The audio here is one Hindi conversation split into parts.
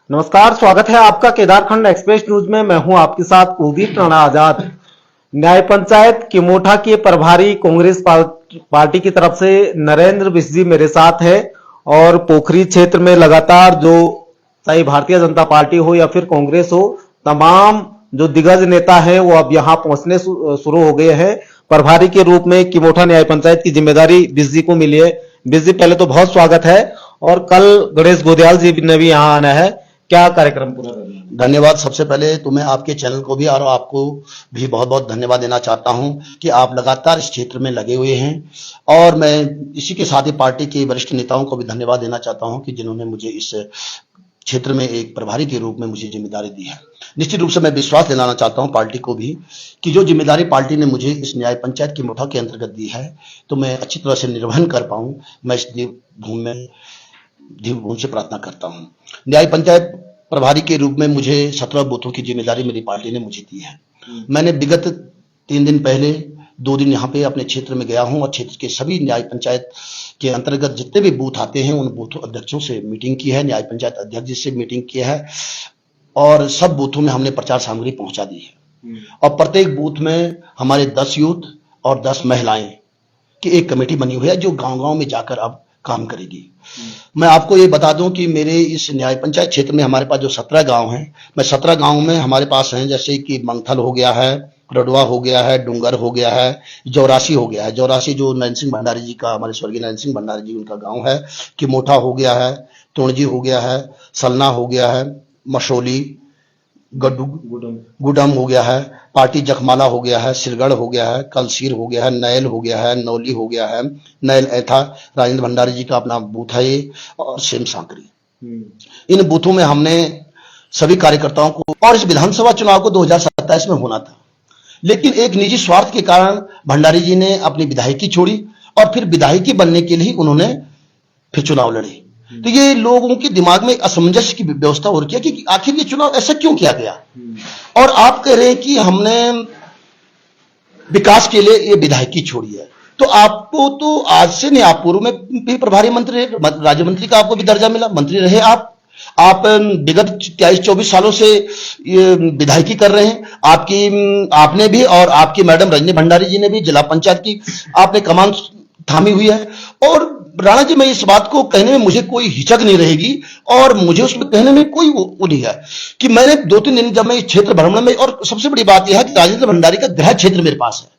नमस्कार, स्वागत है आपका केदारखंड एक्सप्रेस न्यूज में। मैं हूं आपके साथ कुलदीप राणा आजाद। न्याय पंचायत किमोठा के प्रभारी कांग्रेस पार्टी की तरफ से नरेंद्र बिष्ट जी मेरे साथ है और पोखरी क्षेत्र में लगातार जो चाहे भारतीय जनता पार्टी हो या फिर कांग्रेस हो, तमाम जो दिग्गज नेता है वो अब यहां पहुंचने शुरू हो गए हैं। प्रभारी के रूप में किमोठा न्याय पंचायत की जिम्मेदारी बिष्ट जी को मिली है। बिष्ट जी, पहले तो बहुत स्वागत है। और कल गणेश गोदयाल जी ने भी यहाँ आना है, क्या कार्यक्रम पूरा करना है? धन्यवाद। सबसे पहले तो मैं आपके चैनल को भी और आपको भी बहुत बहुत धन्यवाद देना चाहता हूं कि आप लगातार इस क्षेत्र में लगे हुए हैं। और मैं इसी के साथ ही पार्टी के वरिष्ठ नेताओं को भी धन्यवाद देना चाहता हूं कि जिन्होंने मुझे इस क्षेत्र में एक प्रभारी के रूप में मुझे जिम्मेदारी दी है। निश्चित रूप से मैं विश्वास दिलाना चाहता हूं पार्टी को भी कि जो जिम्मेदारी पार्टी ने मुझे इस न्याय पंचायत किमोठा के अंतर्गत दी है तो मैं अच्छी तरह से निर्वहन कर पाऊं। मैं इस देवभूमि से प्रार्थना करता हूं। न्याय पंचायत प्रभारी के रूप में मुझे 17 बूथों की जिम्मेदारी मेरी पार्टी ने मुझे दी है। मैंने विगत 3 दिन पहले 2 दिन यहाँ पे अपने क्षेत्र में गया हूँ और क्षेत्र के सभी न्याय पंचायत के अंतर्गत जितने भी बूथ आते हैं उन बूथ अध्यक्षों से मीटिंग की है, न्याय पंचायत अध्यक्ष जी से मीटिंग की है और सब बूथों में हमने प्रचार सामग्री पहुंचा दी है। और प्रत्येक बूथ में हमारे 10 यूथ और 10 महिलाएं की एक कमेटी बनी हुई है जो गांव-गांव में जाकर अब काम करेगी। मैं आपको ये बता दूं कि मेरे इस न्याय पंचायत क्षेत्र में हमारे पास जो 17 गांव हैं, मैं 17 गांव में हमारे पास हैं जैसे कि मंगथल हो गया है, रडवा हो गया है, डूंगर हो गया है, जौरासी हो गया है। जौरासी जो नैन सिंह भंडारी जी का, हमारे स्वर्गीय नैन सिंह भंडारी जी उनका गांव है। किमोठा हो गया है, तुणजी हो गया है, सलना हो गया है, मशोली, गुडम हो गया है, पार्टी जखमाला हो गया है, सिरगढ़ हो गया है, कलसीर हो गया है, नैल हो गया है, नौली हो गया है, नैल ऐथा राजेंद्र भंडारी जी का अपना बूथ है ये, और सेम सांकरी। इन बूथों में हमने सभी कार्यकर्ताओं को, और इस विधानसभा चुनाव को 2027 में होना था, लेकिन एक निजी स्वार्थ के कारण भंडारी जी ने अपनी विधायकी छोड़ी और फिर विधायकी बनने के लिए उन्होंने फिर चुनाव लड़े। तो ये लोगों के दिमाग में असमंजस की व्यवस्था हो रही है कि आखिर ये चुनाव ऐसा क्यों किया गया। और आप कह रहे हैं कि हमने विकास के लिए ये विधायकी छोड़ी है, तो आपको तो आज से नहीं, आप पूर्व में भी प्रभारी मंत्री, राज्य मंत्री का आपको भी दर्जा मिला, मंत्री रहे आप विगत 23-24 सालों से ये विधायकी कर रहे हैं। आपने भी और आपकी मैडम रजनी भंडारी जी ने भी जिला पंचायत की आपने कमान थामी हुई है। और राणा जी, मैं इस बात को कहने में मुझे कोई हिचक नहीं रहेगी और मुझे उसमें कहने में कोई वो नहीं है कि मैंने 2-3 दिन जब मैं इस क्षेत्र भ्रमण में, और सबसे बड़ी बात यह है कि राजेंद्र भंडारी का गृह क्षेत्र मेरे पास है,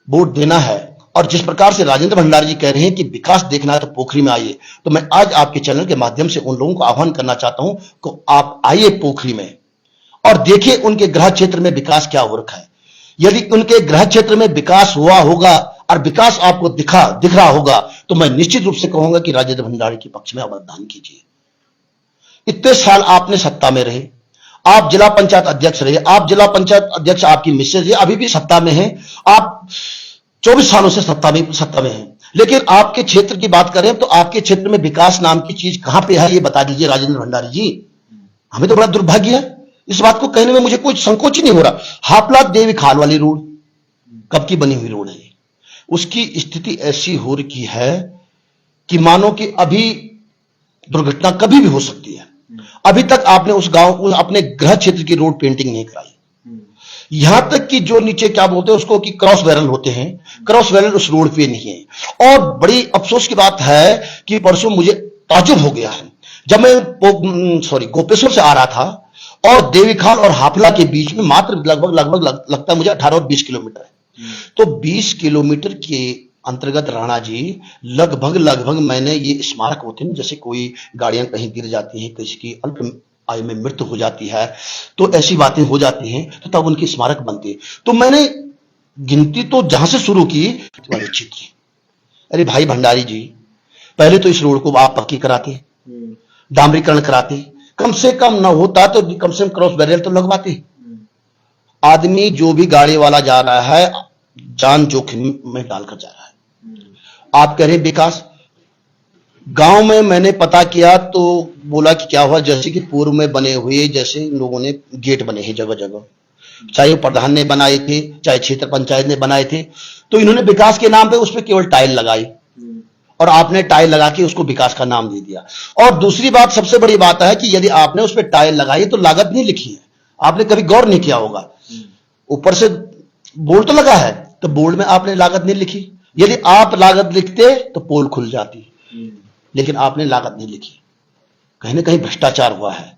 वोट देना है। और जिस प्रकार से राजेंद्र भंडारी जी कह रहे हैं कि विकास देखना है तो पोखरी में आइए, तो मैं आज आपके चैनल के माध्यम से उन लोगों को आह्वान करना चाहता हूं कि आप आइए पोखरी में और देखिए उनके गृह क्षेत्र में विकास क्या हो रखा है। यदि उनके गृह क्षेत्र में विकास हुआ होगा और विकास आपको दिख रहा होगा तो मैं निश्चित रूप से कहूंगा कि राजेंद्र भंडारी के पक्ष में आप मतदान कीजिए। इतने साल आपने सत्ता में रहे, आप जिला पंचायत अध्यक्ष रहे, आप जिला पंचायत अध्यक्ष आपकी मिसेज है, अभी भी सत्ता में है, आप 24 सालों से सत्ता में हैं, लेकिन आपके क्षेत्र की बात करें तो आपके क्षेत्र में विकास नाम की चीज कहां पे है ये बता दीजिए राजेंद्र भंडारी जी। हमें तो बड़ा दुर्भाग्य है, इस बात को कहने में मुझे कोई संकोच ही नहीं हो रहा। हापला देवी खाल वाली रोड कब की बनी हुई रोड है, उसकी स्थिति ऐसी हो रखी है कि मानो कि अभी दुर्घटना कभी भी हो सकती है। अभी तक आपने उस गांव, अपने गृह क्षेत्र की रोड पेंटिंग नहीं कराई। यहां तक कि जो नीचे क्या बोलते हैं उसको कि क्रॉस बैरल होते हैं, क्रॉस बैरल उस रोड पे नहीं है। और बड़ी अफसोस की बात है कि परसों मुझे ताज्जुब हो गया है, जब मैं गोपेश्वर से आ रहा था और देवीखाल और हापला के बीच में मात्र लगभग लगता है मुझे 18 और 20 किलोमीटर है। तो 20 किलोमीटर के अंतर्गत राणा जी लगभग मैंने, ये स्मारक होते हैं जैसे कोई गाड़ियां कहीं गिर जाती हैं, किसी की अल्प आयु में मृत्यु हो जाती है, तो ऐसी बातें हो जाती हैं, तो तब उनकी स्मारक बनते हैं। तो मैंने गिनती तो जहां से शुरू की वाले क्षेत्र, अरे भाई भंडारी जी, पहले तो इस रोड को आप पक्की कराते, डामरीकरण कराते, कम से कम न होता तो कम से कम क्रॉस बैरियर तो लगवाते। आदमी जो भी गाड़ी वाला जा रहा है जान जोखिम में डालकर जा रहा है। आप कह रहे विकास, गांव में मैंने पता किया तो बोला कि क्या हुआ, जैसे कि पूर्व में बने हुए जैसे इन लोगों ने गेट बने हैं जगह जगह, चाहे वो प्रधान ने बनाए थे चाहे क्षेत्र पंचायत ने बनाए थे, तो इन्होंने विकास के नाम पे उस पर केवल टाइल लगाई और आपने टाइल लगा के उसको विकास का नाम दे दिया। और दूसरी बात, सबसे बड़ी बात है कि यदि आपने उस पर टाइल लगाई तो लागत नहीं लिखी है, आपने कभी गौर नहीं किया होगा। ऊपर से बोर्ड तो लगा है, तो बोर्ड में आपने लागत नहीं लिखी। यदि आप लागत लिखते तो पोल खुल जाती, लेकिन आपने लागत नहीं लिखी। कहीं ना कहीं भ्रष्टाचार हुआ है।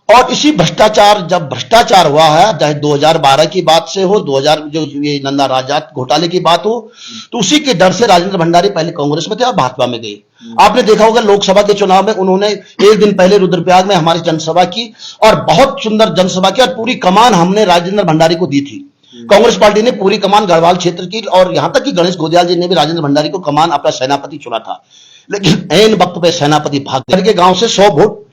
और इसी भ्रष्टाचार, जब भ्रष्टाचार हुआ है, चाहे 2012 की बात से हो, 2000 जो ये नंदा राजात घोटाले की बात हो, तो उसी के डर से राजेंद्र भंडारी पहले कांग्रेस में थे और भाजपा में गए। आपने देखा होगा लोकसभा के चुनाव में उन्होंने एक दिन पहले रुद्रप्रयाग में हमारी जनसभा की और बहुत सुंदर जनसभा की, और पूरी कमान हमने राजेंद्र भंडारी को दी थी। कांग्रेस पार्टी ने पूरी कमान गढ़वाल क्षेत्र की, और यहां तक कि गणेश गोदियाल जी ने भी राजेंद्र भंडारी को कमान अपना सेनापति चुना था। लेकिन ऐन वक्त पे सेनापति भाग करके गांव से 100 वोट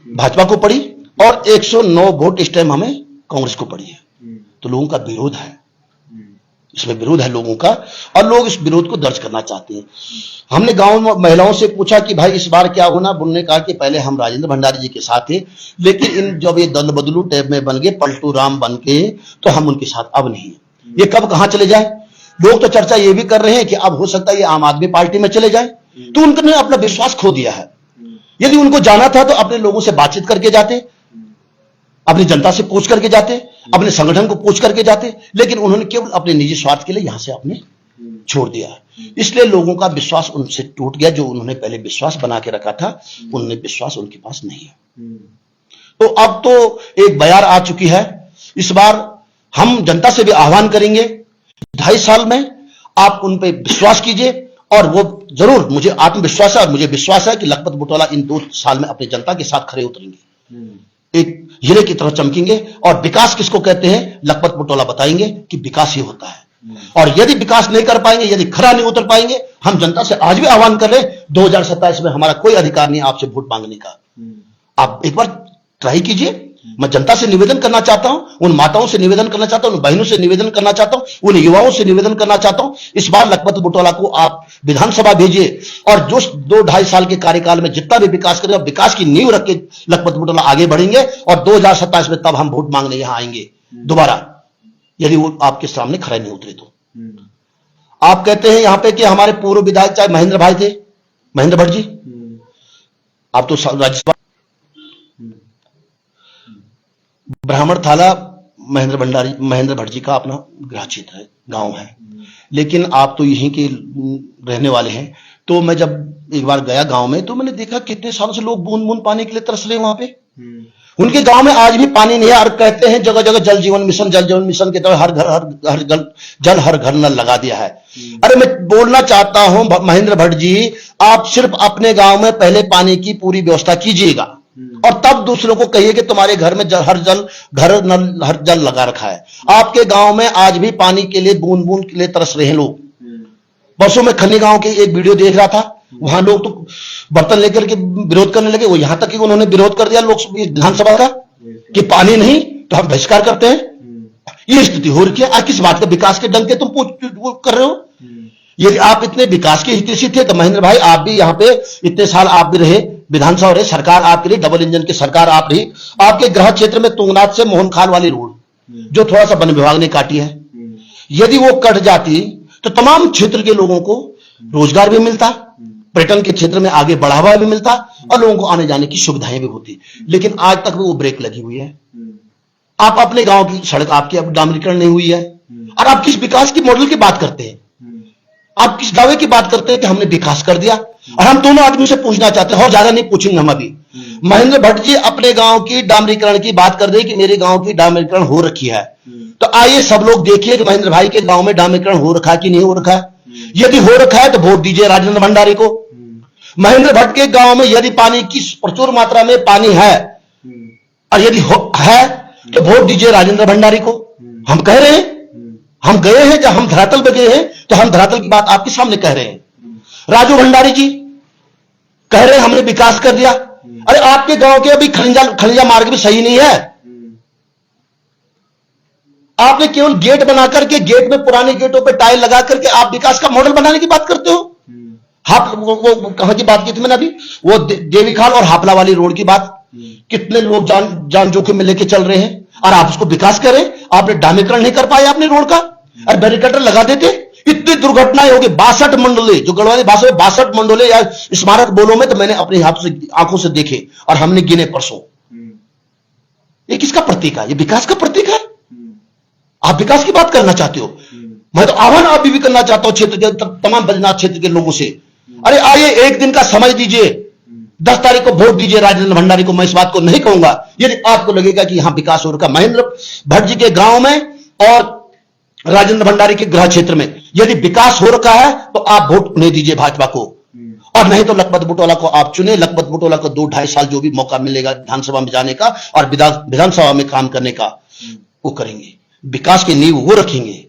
भाजपा को पड़ी और 109 वोट इस टाइम हमें कांग्रेस को पड़ी है। तो लोगों का विरोध है, इसमें विरोध है लोगों का, और लोग इस विरोध को दर्ज करना चाहते हैं। हमने गांव में महिलाओं से पूछा कि भाई इस बार क्या होना। उन्होंने कहा कि पहले हम राजेंद्र भंडारी जी के साथ थे, लेकिन इन जब ये दल बदलू टाइप में बन गए, पलटू राम बन के, तो हम उनके साथ अब नहीं है। ये कब कहां चले जाए। लोग तो चर्चा ये भी कर रहे हैं कि अब हो सकता है ये आम आदमी पार्टी में चले जाए। तो उन्होंने अपना विश्वास खो दिया है। यदि उनको जाना था तो अपने लोगों से बातचीत करके जाते, अपनी जनता से पूछ करके जाते, अपने संगठन को पूछ करके जाते, लेकिन उन्होंने केवल अपने निजी स्वार्थ के लिए यहां से आपने छोड़ दिया है। इसलिए लोगों का विश्वास उनसे टूट गया। जो उन्होंने पहले विश्वास बना के रखा था, उन्होंने विश्वास उनके पास नहीं है। तो अब तो एक बयार आ चुकी है। इस बार हम जनता से भी आह्वान करेंगे, 2.5 साल में आप उन पर विश्वास कीजिए, और वो जरूर, मुझे आत्मविश्वास है और मुझे विश्वास है कि लखपत बुटोला इन 2 साल में अपनी जनता के साथ खड़े उतरेंगे, एक हीरे की तरह चमकेंगे। और विकास किसको कहते हैं, लखपत बुटोला बताएंगे कि विकास ही होता है। और यदि विकास नहीं कर पाएंगे, यदि खरा नहीं उतर पाएंगे, हम जनता से आज भी आह्वान कर रहे हैं, 2027 में हमारा कोई अधिकार नहीं आपसे वोट मांगने का। आप एक बार ट्राई कीजिए। मैं जनता से निवेदन करना चाहता हूं, उन माताओं से निवेदन करना चाहता हूं, उन बहनों से निवेदन करना चाहता हूं, उन युवाओं से निवेदन करना चाहता हूं, इस बार लखपत बुटोला को आप विधानसभा भेजिए, और जो 2-2.5 साल के कार्यकाल में जितना भी विकास करेगा, विकास की नींव रख के लखपत बुटोला आगे बढ़ेंगे। और 2027 में तब हम वोट मांगने यहां आएंगे दोबारा, यदि वो आपके सामने खड़े नहीं उतरे तो। आप कहते हैं यहां पे कि हमारे पूर्व विधायक चाहे महेंद्र भाई थे, महेंद्र भट्ट जी, आप तो राज्यसभा, ब्राह्मण थाला महेंद्र भट्ट जी का अपना गृह क्षेत्र है, गांव है। लेकिन आप तो यहीं के रहने वाले हैं। तो मैं जब एक बार गया गांव में, तो मैंने देखा कितने सालों से लोग बूंद बूंद पानी के लिए तरस रहे हैं वहां पे। उनके गांव में आज भी पानी नहीं है, और कहते हैं जगह जगह जल जीवन मिशन के तरह हर घर नल लगा दिया है। अरे मैं बोलना चाहता हूं महेंद्र भट्ट जी, आप सिर्फ अपने गांव में पहले पानी की पूरी व्यवस्था कीजिएगा, और तब दूसरों को कहिए कि तुम्हारे घर में हर जल लगा रखा है। आपके गांव में आज भी पानी के लिए बूंद बूंद के लिए तरस रहे हैं लोग। परसों में खन्नी गांव के एक वीडियो देख रहा था, वहां लोग तो बर्तन लेकर के विरोध करने लगे। वो यहां तक कि उन्होंने विरोध कर दिया लोकसभा विधानसभा का कि पानी नहीं तो हम बहिष्कार करते हैं। ये स्थिति हो रही है। किस बात का विकास के डंके तुम कर रहे हो। यदि आप इतने विकास के हितैषी थे तो महेंद्र भाई, आप भी यहाँ पे इतने साल आप भी रहे, विधानसभा रहे, सरकार आपके लिए डबल इंजन की सरकार आप रही। आपके गृह क्षेत्र में तुंगनाथ से मोहन खाल वाली रोड, जो थोड़ा सा वन विभाग ने काटी है, यदि वो कट जाती तो तमाम क्षेत्र के लोगों को रोजगार भी मिलता, पर्यटन के क्षेत्र में आगे बढ़ावा भी मिलता, और लोगों को आने जाने की सुविधाएं भी होती। लेकिन आज तक वो ब्रेक लगी हुई है। आप अपने गांव की सड़क आपकी अब डामरीकरण नहीं हुई है, और आप किस विकास की मॉडल की बात करते हैं, आप किस दावे की बात करते हैं कि हमने विकास कर दिया। और हम दोनों आदमी से पूछना चाहते हैं, और ज्यादा नहीं पूछेंगे हम अभी। महेंद्र भट्ट जी अपने गांव की डामरीकरण की बात कर रहे हैं कि मेरे गांव की डामरीकरण हो रखी है, तो आइए सब लोग देखिए कि महेंद्र भाई के गांव में डामरीकरण हो रखा है कि नहीं हो रखा है। यदि हो रखा है तो वोट दीजिए राजेंद्र भंडारी को। महेंद्र भट्ट के गांव में यदि पानी की प्रचुर मात्रा में पानी है, और यदि है तो वोट दीजिए राजेंद्र भंडारी को। हम कह रहे हैं, हम गए हैं, जब हम धरातल पे गए हैं तो हम धरातल की बात आपके सामने कह रहे हैं। राजू भंडारी जी कह रहे हैं हमने विकास कर दिया। अरे आपके गांव के अभी खनिजा मार्ग भी सही नहीं है। आपने केवल गेट बना करके, गेट में पुराने गेटों पे टाइल लगा करके आप विकास का मॉडल बनाने की बात करते हो। वो कहां की बात की थी मैंने अभी, वो देवी खाल और हापला वाली रोड की बात। कितने लोग जान जोखिम में लेके चल रहे हैं, और आप उसको विकास करें। आपने डामरीकरण नहीं कर पाए अपने रोड का, और बैरिकेटर लगा देते। इतनी दुर्घटनाएं होगी। 62 मंडले, जो गढ़वाली भाषा में 62 मंडले या स्मारक बोलो में, तो मैंने अपने हाथ से आंखों से देखे और हमने गिने परसों। ये किसका प्रतीक है? ये विकास का प्रतीक है। आप विकास की बात करना चाहते हो, मैं तो आह्वान आप भी करना चाहता हूं क्षेत्र के तमाम बद्रीनाथ क्षेत्र के लोगों से, अरे आइए, एक दिन का समय दीजिए, 10 तारीख को वोट दीजिए राजेंद्र भंडारी को। मैं इस बात को नहीं कहूंगा, यदि आपको लगेगा कि यहां विकास हो रहा, महेंद्र भट्ट जी के गांव में और राजेंद्र भंडारी के गृह क्षेत्र में यदि विकास हो रखा है, तो आप वोट उन्हें दीजिए, भाजपा को, और नहीं तो लखपत बुटोला को आप चुने। लखपत बुटोला को 2-2.5 साल जो भी मौका मिलेगा विधानसभा में जाने का और विधानसभा में काम करने का, वो करेंगे, विकास की नींव वो रखेंगे।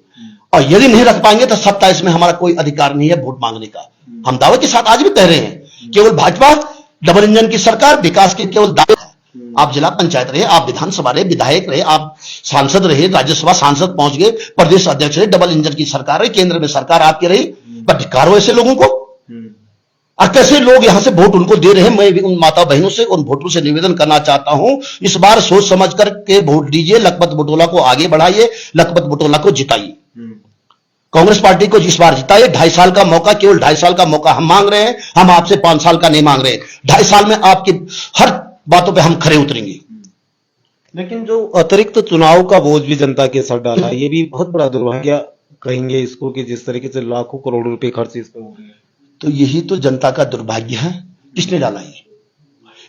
और यदि नहीं रख पाएंगे तो 27 में हमारा कोई अधिकार नहीं है वोट मांगने का। हम दावे के साथ आज भी कह रहे हैं, केवल भाजपा डबल इंजन की सरकार, विकास के केवल दावे। आप जिला पंचायत रहे, आप विधानसभा रहे, विधायक रहे, आप सांसद रहे, राज्यसभा सांसद पहुंच गए, प्रदेश अध्यक्ष रहे, डबल इंजन की सरकार रही, केंद्र में सरकार आपकी रही, पर धिक्कार हो ऐसे लोगों को। और कैसे लोग यहां से वोट उनको दे रहे हैं। मैं भी उन माता बहनों से, उन वोटरों से निवेदन करना चाहता हूं, इस बार सोच समझ करके वोट दीजिए, लखपत बुटोला को आगे बढ़ाइए, लखपत बुटोला को जिताइए, कांग्रेस पार्टी को इस बार जिताइए। 2.5 साल का मौका, केवल 2.5 साल का मौका हम मांग रहे हैं, हम आपसे 5 साल का नहीं मांग रहे। 2.5 साल में आपकी हर बातों पे हम खरे उतरेंगे। लेकिन जो अतिरिक्त चुनाव का बोझ भी जनता के सर डाला, ये भी बहुत बड़ा दुर्भाग्य कहेंगे इसको, कि जिस तरीके से लाखों करोड़ों रुपए खर्च इस पे हो रहे हैं। तो यही तो जनता का दुर्भाग्य है। किसने डाला ये?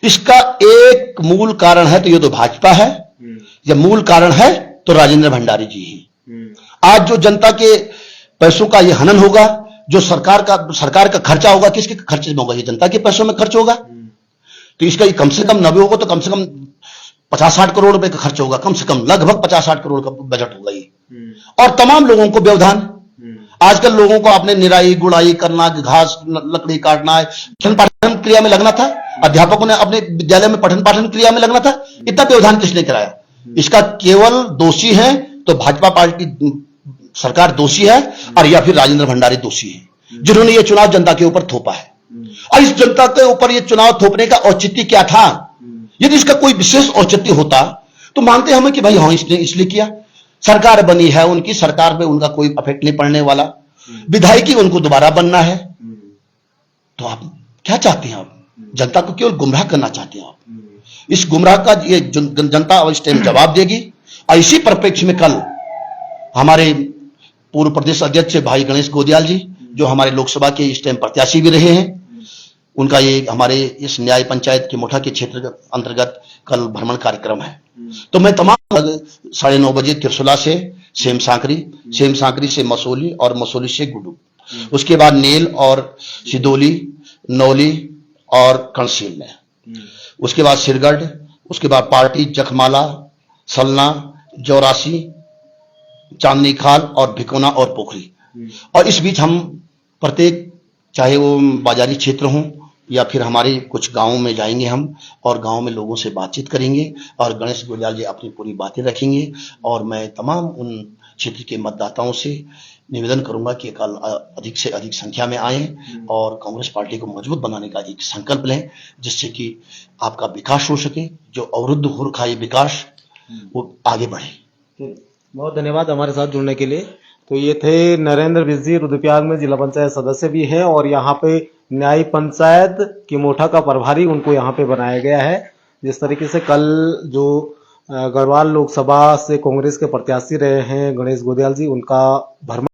इसका एक मूल कारण है तो ये तो भाजपा है, या मूल कारण है तो राजेंद्र भंडारी जी ही। आज जो जनता के पैसों का ये हनन होगा, जो सरकार का खर्चा होगा, किसके खर्चे में होगा? ये जनता के पैसों में खर्च होगा। तो इसका ये कम से कम 90 होगा तो कम से कम 50-60 करोड़ रुपए का खर्च होगा, कम से कम लगभग 50-60 करोड़ का बजट होगा ये। और तमाम लोगों को व्यवधान, आजकल लोगों को अपने निराई गुड़ाई करना, घास लकड़ी काटना है, पठन पाठन क्रिया में लगना था, अध्यापकों ने अपने विद्यालय में पठन पाठन क्रिया में लगना था, इतना व्यवधान किसने कराया? इसका केवल दोषी है तो भाजपा पार्टी सरकार दोषी है, और या फिर राजेंद्र भंडारी दोषी है, जिन्होंने ये चुनाव जनता के ऊपर थोपा है। और इस जनता के ऊपर ये चुनाव थोपने का औचित्य क्या था? यदि इसका कोई विशेष औचित्य होता तो मानते हमें कि भाई हाँ, इसने इसलिए किया, सरकार बनी है उनकी, सरकार में उनका कोई इफेक्ट नहीं पड़ने वाला, विधायकी उनको दोबारा बनना है। तो आप क्या चाहते हैं? आप जनता को केवल गुमराह करना चाहते हैं। आप इस गुमराह का ये जनता इस टाइम जवाब देगी। और इसी परिप्रेक्ष्य में कल हमारे पूर्व प्रदेश अध्यक्ष भाई गणेश गोदियाल जी, जो हमारे लोकसभा के इस टाइम प्रत्याशी भी रहे हैं, उनका ये हमारे इस न्याय पंचायत के मोठा के क्षेत्र के अंतर्गत कल भ्रमण कार्यक्रम है। तो मैं तमाम 9:30 बजे तिरसुला से सेम सांकरी से मसोली और मसोली से गुडू, उसके बाद नेल और सिदोली, नौली और कणसील में, उसके बाद सिरगढ़, उसके बाद पार्टी जखमाला, सलना, जौरासी, चांदनी खाल और भिकोना और पोखरी। और इस बीच हम प्रत्येक, चाहे वो बाजारी क्षेत्र हों या फिर हमारे कुछ गांवों में जाएंगे हम, और गांव में लोगों से बातचीत करेंगे, और गणेश गोदियाल जी अपनी पूरी बातें रखेंगे। और मैं तमाम उन क्षेत्र के मतदाताओं से निवेदन करूंगा कि कल अधिक से अधिक संख्या में आएं और कांग्रेस पार्टी को मजबूत बनाने का एक संकल्प लें, जिससे कि आपका विकास हो सके, जो अवरुद्ध हो रखा है विकास, वो आगे बढ़े। बहुत धन्यवाद हमारे साथ जुड़ने के लिए। तो ये थे नरेंद्र बिस्जी, रुद्रप्रयाग में जिला पंचायत सदस्य भी है, और यहाँ पे न्याय पंचायत की मोठा का प्रभारी उनको यहाँ पे बनाया गया है। जिस तरीके से कल जो गढ़वाल लोकसभा से कांग्रेस के प्रत्याशी रहे हैं गणेश गोदियाल जी, उनका भ्रमण